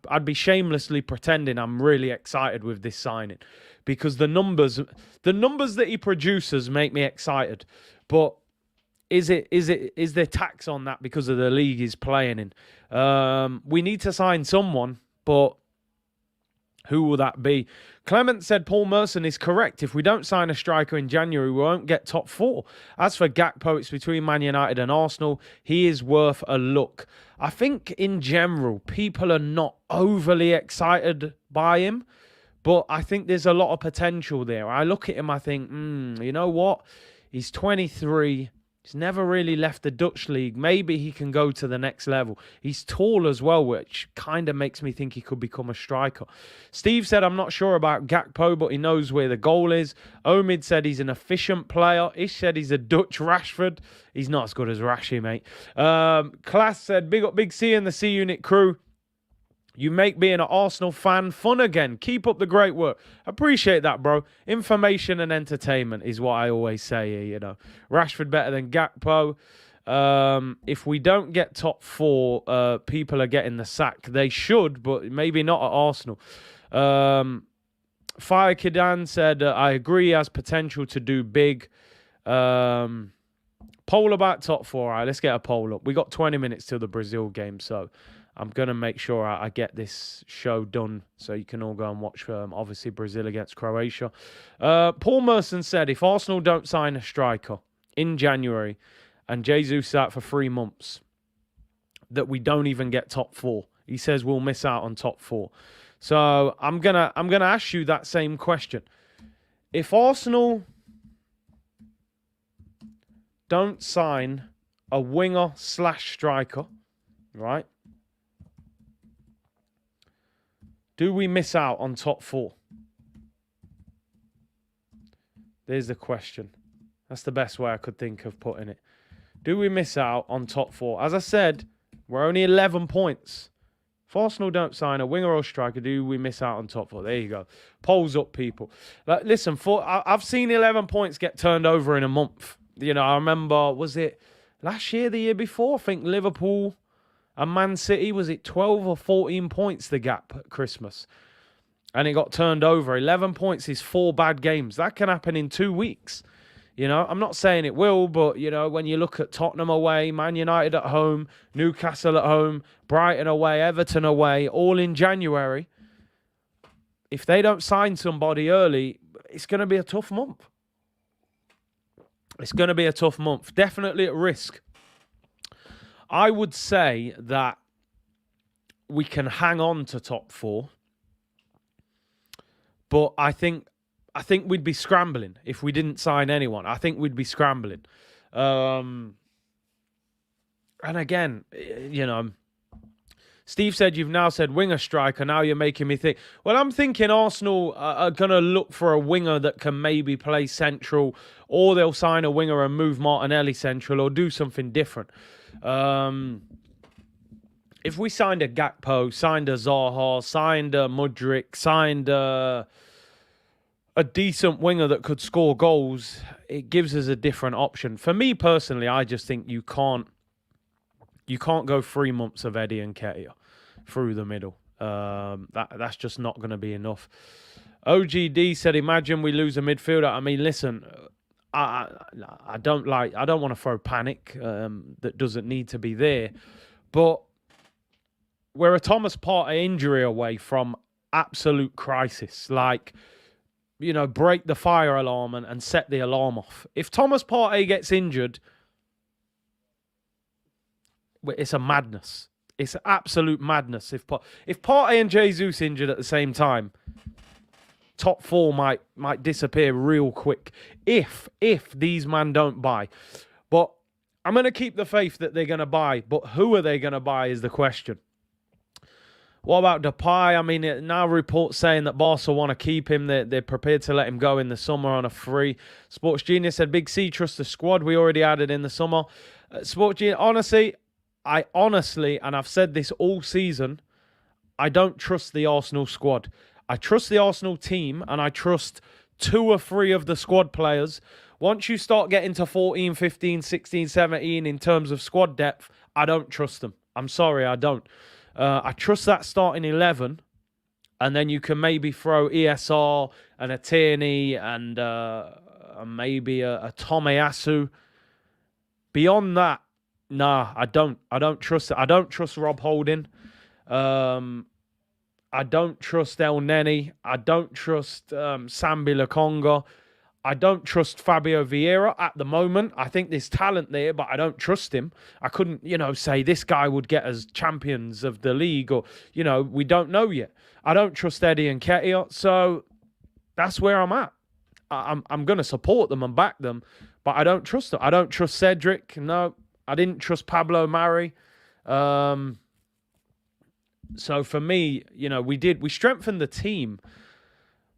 I'd be shamelessly pretending I'm really excited with this signing, because the numbers that he produces make me excited. But is there tax on that because of the league he's playing in? We need to sign someone, but who will that be? Clement said Paul Merson is correct. If we don't sign a striker in January, we won't get top 4. As for Gakpo, it's between Man United and Arsenal. He is worth a look. I think in general, people are not overly excited by him, but I think there's a lot of potential there. I look at him, I think, you know what? He's 23. He's never really left the Dutch league. Maybe he can go to the next level. He's tall as well, which kind of makes me think he could become a striker. Steve said, I'm not sure about Gakpo, but he knows where the goal is. Omid said he's an efficient player. Ish said he's a Dutch Rashford. He's not as good as Rashi, mate. Class said, big up Big C and the C Unit crew. You make being an Arsenal fan fun again. Keep up the great work. Appreciate that, bro. Information and entertainment is what I always say here, Rashford better than Gakpo. If we don't get top 4, people are getting the sack. They should, but maybe not at Arsenal. Fire Kidan said, I agree, he has potential to do big. Poll about top 4. All right, let's get a poll up. We got 20 minutes till the Brazil game, so I'm going to make sure I get this show done so you can all go and watch, obviously, Brazil against Croatia. Paul Merson said, if Arsenal don't sign a striker in January and Jesus out for 3 months, that we don't even get top 4. He says we'll miss out on top 4. So I'm gonna ask you that same question. If Arsenal don't sign a winger/striker, right? Do we miss out on top 4? There's the question. That's the best way I could think of putting it. Do we miss out on top 4? As I said, we're only 11 points. If Arsenal don't sign a winger or striker, do we miss out on top 4? There you go. Polls up, people. Listen, I've seen 11 points get turned over in a month. I remember, was it last year, the year before? I think Liverpool and Man City, was it 12 or 14 points the gap at Christmas? And it got turned over. 11 points is 4 bad games. That can happen in 2 weeks. I'm not saying it will, but, when you look at Tottenham away, Man United at home, Newcastle at home, Brighton away, Everton away, all in January, if they don't sign somebody early, it's going to be a tough month. It's going to be a tough month. Definitely at risk. I would say that we can hang on to top 4. But I think I think we'd be scrambling if we didn't sign anyone. I think we'd be scrambling. And again, Steve said you've now said winger striker. Now you're making me think. Well, I'm thinking Arsenal are going to look for a winger that can maybe play central, or they'll sign a winger and move Martinelli central, or do something different. If we signed a Gakpo, signed a Zaha, signed a Modric, signed a decent winger that could score goals, it gives us a different option. For me personally, I just think you can't go 3 months of Eddie and Nketiah through the middle. That's just not going to be enough. OGD said, imagine we lose a midfielder. I mean, listen, I don't want to throw panic that doesn't need to be there, but we're a Thomas Partey injury away from absolute crisis. Like, break the fire alarm and set the alarm off. If Thomas Partey gets injured, it's a madness. It's absolute madness. If Partey and G.Jesus injured at the same time, top four might disappear real quick. If these men don't buy. But I'm going to keep the faith that they're going to buy. But who are they going to buy is the question. What about Depay? I mean, now reports saying that Barca want to keep him. They're prepared to let him go in the summer on a free. Sports Genius said, Big C, trust the squad. We already added in the summer. Sports Genius, honestly, and I've said this all season, I don't trust the Arsenal squad. I trust the Arsenal team, and I trust 2 or 3 of the squad players. Once you start getting to 14, 15, 16, 17 in terms of squad depth, I don't trust them. I'm sorry, I don't. I trust that starting 11, and then you can maybe throw ESR and a Tierney and maybe a Tomiyasu. Beyond that, nah, I don't trust it. I don't trust Rob Holding. I don't trust El Neni. I don't trust Sambi Lokonga. I don't trust Fabio Vieira at the moment. I think there's talent there, but I don't trust him. I couldn't, say this guy would get us champions of the league, or, we don't know yet. I don't trust Eddie and Nketiah, so that's where I'm at. I'm going to support them and back them, but I don't trust them. I don't trust Cedric. No, I didn't trust Pablo Mari. So for me, we strengthened the team,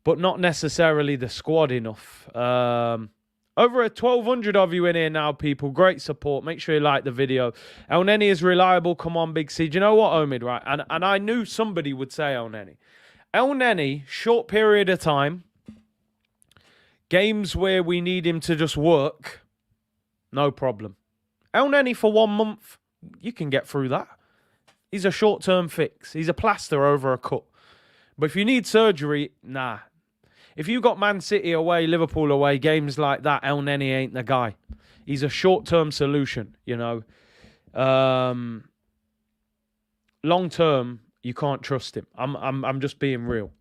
but not necessarily the squad enough. Over at 1,200 of you in here now, people. Great support. Make sure you like the video. El Neni is reliable. Come on, Big C. Do you know what, Omid, right? And I knew somebody would say El Neni. El Neni, short period of time, games where we need him to just work, no problem. El Neni for 1 month, you can get through that. He's a short-term fix. He's a plaster over a cut. But if you need surgery, nah. If you got Man City away, Liverpool away, games like that, El Neni ain't the guy. He's a short-term solution, Long-term, you can't trust him. I'm just being real.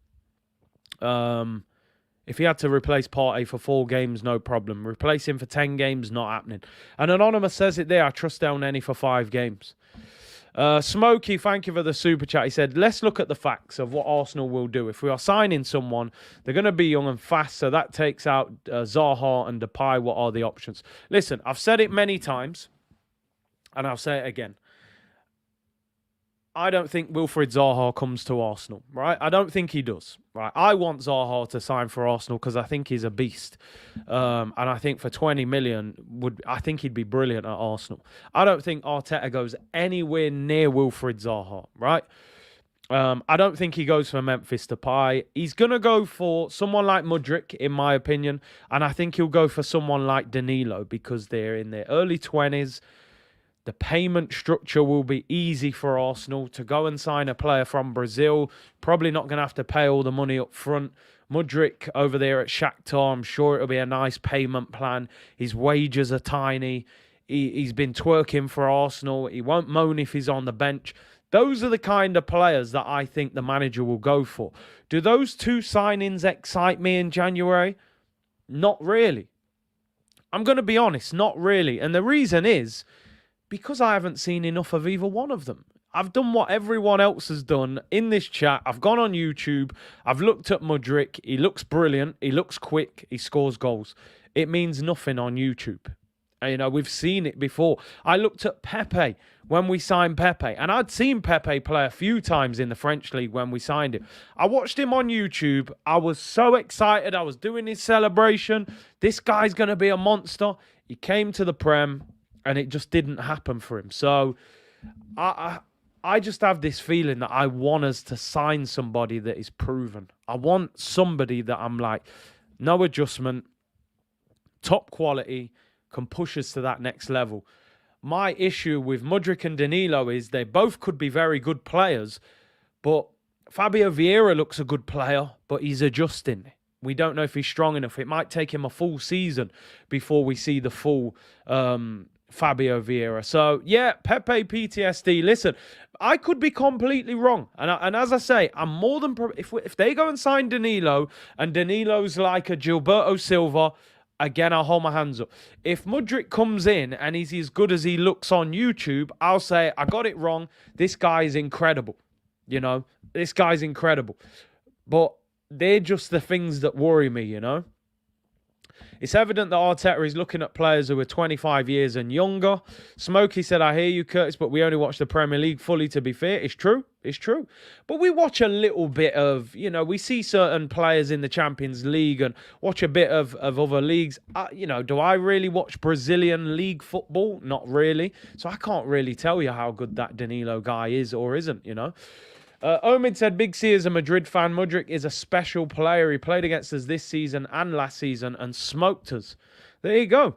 If he had to replace Partey for 4 games, no problem. Replace him for 10 games, not happening. And Anonymous says it there, I trust El Neni for 5 games. Smokey, thank you for the super chat. He said, let's look at the facts of what Arsenal will do. If we are signing someone, they're going to be young and fast, so that takes out Zaha and Depay. What are the options? Listen, I've said it many times, and I'll say it again. I don't think Wilfried Zaha comes to Arsenal, right? I don't think he does, right? I want Zaha to sign for Arsenal because I think he's a beast. And I think for 20 million, I think he'd be brilliant at Arsenal. I don't think Arteta goes anywhere near Wilfried Zaha, right? I don't think he goes for Memphis Depay. He's going to go for someone like Modric, in my opinion. And I think he'll go for someone like Danilo because they're in their early 20s. The payment structure will be easy for Arsenal to go and sign a player from Brazil. Probably not going to have to pay all the money up front. Modric over there at Shakhtar, I'm sure it'll be a nice payment plan. His wages are tiny. He's been twerking for Arsenal. He won't moan if he's on the bench. Those are the kind of players that I think the manager will go for. Do those 2 signings excite me in January? Not really. I'm going to be honest, not really. And the reason is, because I haven't seen enough of either one of them. I've done what everyone else has done in this chat. I've gone on YouTube. I've looked at Modric. He looks brilliant. He looks quick. He scores goals. It means nothing on YouTube. You know, we've seen it before. I looked at Pepe when we signed Pepe, and I'd seen Pepe play a few times in the French league when we signed him. I watched him on YouTube. I was so excited. I was doing his celebration. This guy's going to be a monster. He came to the Prem, and it just didn't happen for him. So I just have this feeling that I want us to sign somebody that is proven. I want somebody that I'm like, no adjustment, top quality, can push us to that next level. My issue with Modric and Danilo is they both could be very good players, but Fabio Vieira looks a good player, but he's adjusting. We don't know if he's strong enough. It might take him a full season before we see the full Fabio Vieira. So, yeah, Pepe PTSD. Listen, I could be completely wrong. And as I say, I'm more than... If they go and sign Danilo, and Danilo's like a Gilberto Silva... Again, I'll hold my hands up. If Modric comes in and he's as good as he looks on YouTube, I'll say, I got it wrong. This guy is incredible. You know, this guy's incredible. But they're just the things that worry me, you know. It's evident that Arteta is looking at players who are 25 years and younger. Smokey said, I hear you, Curtis, but we only watch the Premier League fully, to be fair. It's true. It's true. But we watch a little bit of, you know, we see certain players in the Champions League and watch a bit of other leagues. You know, do I really watch Brazilian league football? Not really. So I can't really tell you how good that Danilo guy is or isn't, you know. Omid said, Big C is a Madrid fan. Modric is a special player. He played against us this season and last season and smoked us. There you go.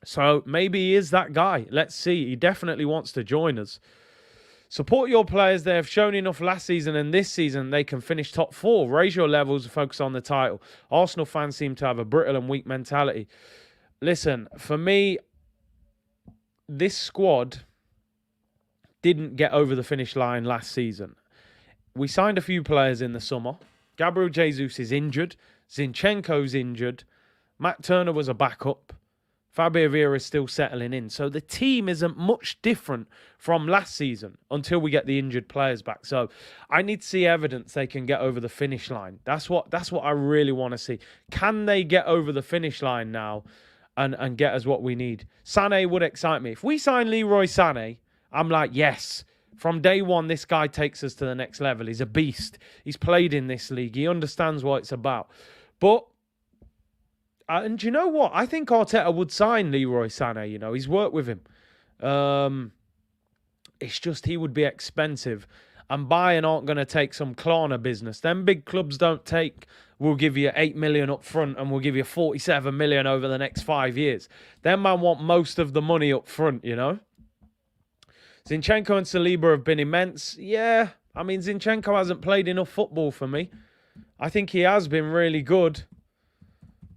So maybe he is that guy. Let's see. He definitely wants to join us. Support your players. They have shown enough last season and this season they can finish top 4. Raise your levels and focus on the title. Arsenal fans seem to have a brittle and weak mentality. Listen, for me, this squad didn't get over the finish line last season. We signed a few players in the summer. Gabriel Jesus is injured. Zinchenko's injured. Matt Turner was a backup. Fabio Vieira is still settling in. So the team isn't much different from last season until we get the injured players back. So I need to see evidence they can get over the finish line. That's what I really want to see. Can they get over the finish line now and get us what we need? Sané would excite me. If we sign Leroy Sané, I'm like, yes. From day one, this guy takes us to the next level. He's a beast. He's played in this league. He understands what it's about. But, and you know what? I think Arteta would sign Leroy Sané. You know, he's worked with him. It's just he would be expensive. And Bayern aren't going to take some Klarna business. Them big clubs don't take, we'll give you 8 million up front and we'll give you 47 million over the next 5 years. Them man want most of the money up front, you know? Zinchenko and Saliba have been immense. Yeah, I mean, Zinchenko hasn't played enough football for me. I think he has been really good.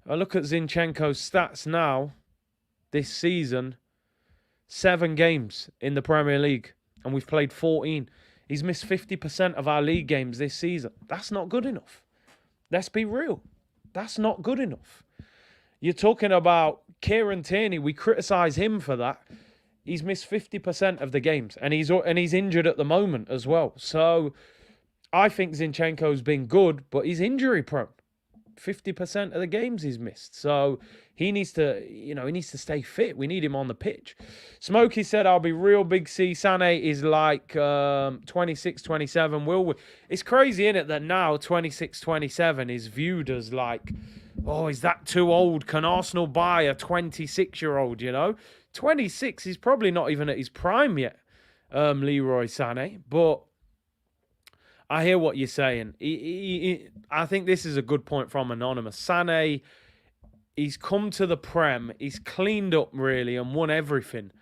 I look at Zinchenko's stats now, this season. 7 games in the Premier League, and we've played 14. He's missed 50% of our league games this season. That's not good enough. Let's be real. That's not good enough. You're talking about Kieran Tierney. We criticise him for that. He's missed 50% of the games, and he's injured at the moment as well. So I think Zinchenko's been good, but he's injury prone. 50% of the games he's missed. So he needs to, he needs to stay fit. We need him on the pitch. Smokey said, I'll be real, Big C. Sané is like 26, 27. It's crazy, isn't it, that now 26, 27 is viewed as like, oh, is that too old? Can Arsenal buy a 26-year-old, 26, he's probably not even at his prime yet, Leroy Sané. But I hear what you're saying. I think this is a good point from Anonymous. Sané, he's come to the Prem. He's cleaned up, really, and won everything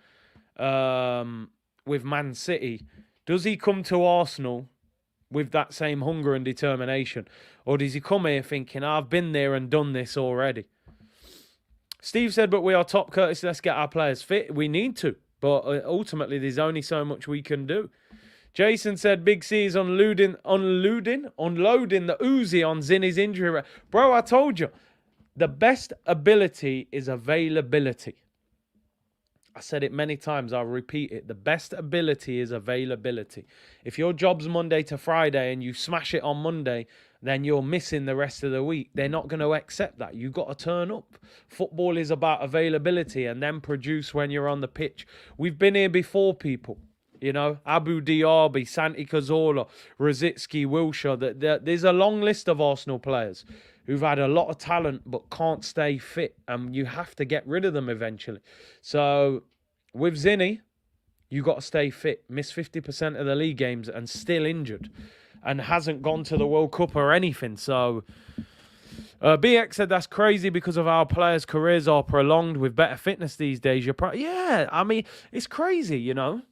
with Man City. Does he come to Arsenal with that same hunger and determination? Or does he come here thinking, I've been there and done this already? Steve said, but we are top, Curtis. Let's get our players fit. We need to. But ultimately, there's only so much we can do. Jason said, Big C is unloading the Uzi on Zinny's injury. Bro, I told you, the best ability is availability. I said it many times, I'll repeat it. The best ability is availability. If your job's Monday to Friday and you smash it on Monday, then you're missing the rest of the week. They're not going to accept that. You've got to turn up. Football is about availability and then produce when you're on the pitch. We've been here before, people. You know, Abu Diaby, Santi Cazorla, Rosicky, Wilshere. There's a long list of Arsenal players who've had a lot of talent but can't stay fit. And you have to get rid of them eventually. So with Zinny, you got to stay fit. Missed 50% of the league games and still injured. And hasn't gone to the World Cup or anything. So BX said that's crazy because of our players' careers are prolonged with better fitness these days. Yeah, I mean, it's crazy, you know.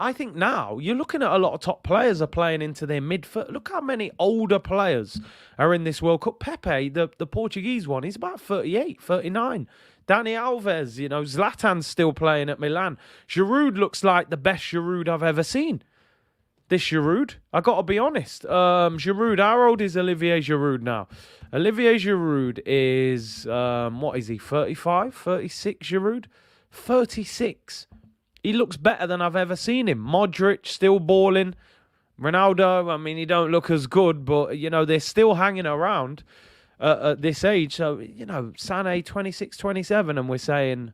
I think now you're looking at a lot of top players are playing into their mid-40s. Look how many older players are in this World Cup. Pepe, the Portuguese one, he's about 38, 39. Dani Alves, you know, Zlatan's still playing at Milan. Giroud looks like the best Giroud I've ever seen. This Giroud, I got to be honest. Giroud, how old is Olivier Giroud now? Olivier Giroud is, what is he, 35, 36 Giroud? 36. He looks better than I've ever seen him. Modric, still balling. Ronaldo, I mean, he don't look as good, but, you know, they're still hanging around at this age. So, you know, Sané, 26, 27, and we're saying,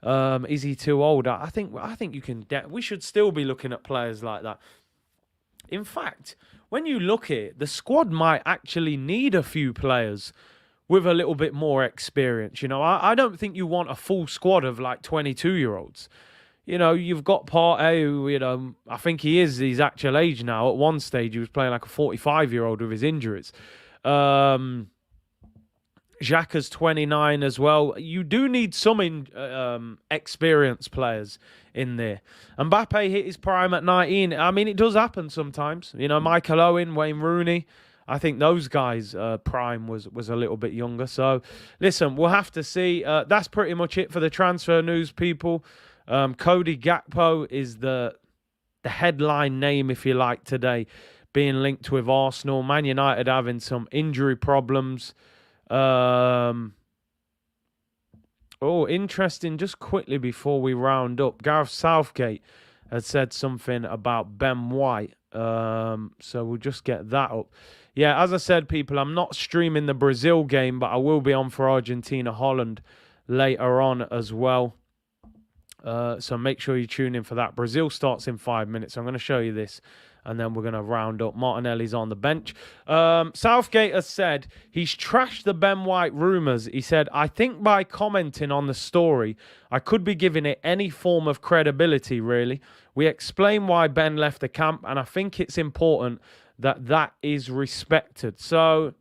is he too old? I think you can... we should still be looking at players like that. In fact, when you look at it, the squad might actually need a few players with a little bit more experience. You know, I don't think you want a full squad of like 22-year-olds. You know, you've got Partey, who, you know, I think he is his actual age now. At one stage, he was playing like a 45-year-old with his injuries. Xhaka's 29 as well. You do need some experienced players in there. Mbappe hit his prime at 19. I mean, it does happen sometimes. You know, Michael Owen, Wayne Rooney. I think those guys' prime was a little bit younger. So, listen, we'll have to see. That's pretty much it for the transfer news, people. Cody Gakpo is the headline name, if you like, today, being linked with Arsenal. Man United having some injury problems. Oh, interesting. Just quickly before we round up, Gareth Southgate had said something about Ben White. So we'll just get that up. Yeah, as I said, people, I'm not streaming the Brazil game, but I will be on for Argentina-Holland later on as well. So make sure you tune in for that. Brazil starts in 5 minutes. I'm going to show you this, and then we're going to round up. Martinelli's on the bench. Southgate has said he's trashed the Ben White rumours. He said, I think by commenting on the story, I could be giving it any form of credibility, really. We explain why Ben left the camp, and I think it's important that that is respected. So,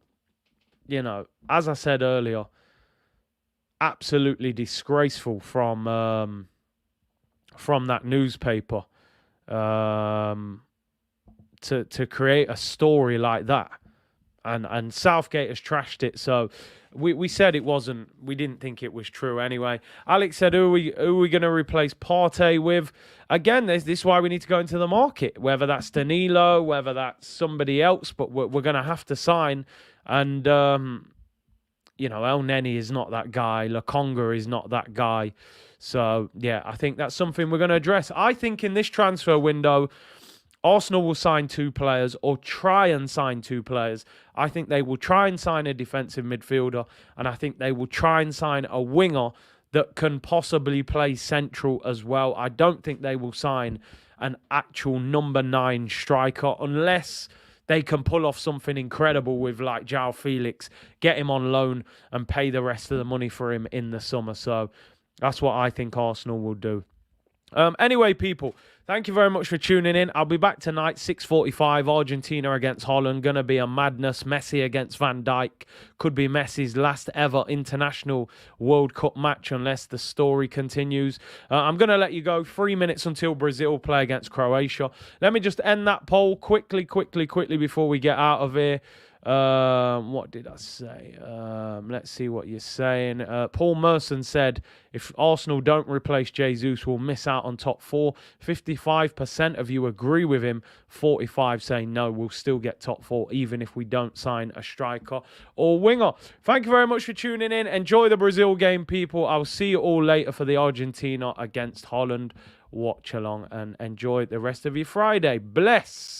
you know, as I said earlier, absolutely disgraceful from that newspaper to create a story like that, and Southgate has trashed it. So we said it wasn't. We didn't think it was true anyway. Alex said, who are we going to replace Partey with? Again, this is why we need to go into the market. Whether that's Danilo, whether that's somebody else, but we're going to have to sign. And you know, El Neni is not that guy. Lokonga is not that guy. So, yeah, I think that's something we're going to address. I think in this transfer window, Arsenal will sign 2 players or try and sign 2 players. I think they will try and sign a defensive midfielder, and I think they will try and sign a winger that can possibly play central as well. I don't think they will sign an actual number 9 striker unless they can pull off something incredible with like João Felix, get him on loan and pay the rest of the money for him in the summer. So that's what I think Arsenal will do. Anyway, people, thank you very much for tuning in. I'll be back tonight, 6:45, Argentina against Holland. Going to be a madness. Messi against Van Dijk. Could be Messi's last ever international World Cup match unless the story continues. I'm going to let you go. 3 minutes until Brazil play against Croatia. Let me just end that poll quickly before we get out of here. What did I say? Let's see what you're saying. Paul Merson said, if Arsenal don't replace Jesus, we'll miss out on top 4. 55% of you agree with him. 45 saying no, we'll still get top 4 even if we don't sign a striker or winger. Thank you very much for tuning in. Enjoy the Brazil game, people. I'll see you all later for the Argentina against Holland watch along, and enjoy the rest of your Friday. Bless.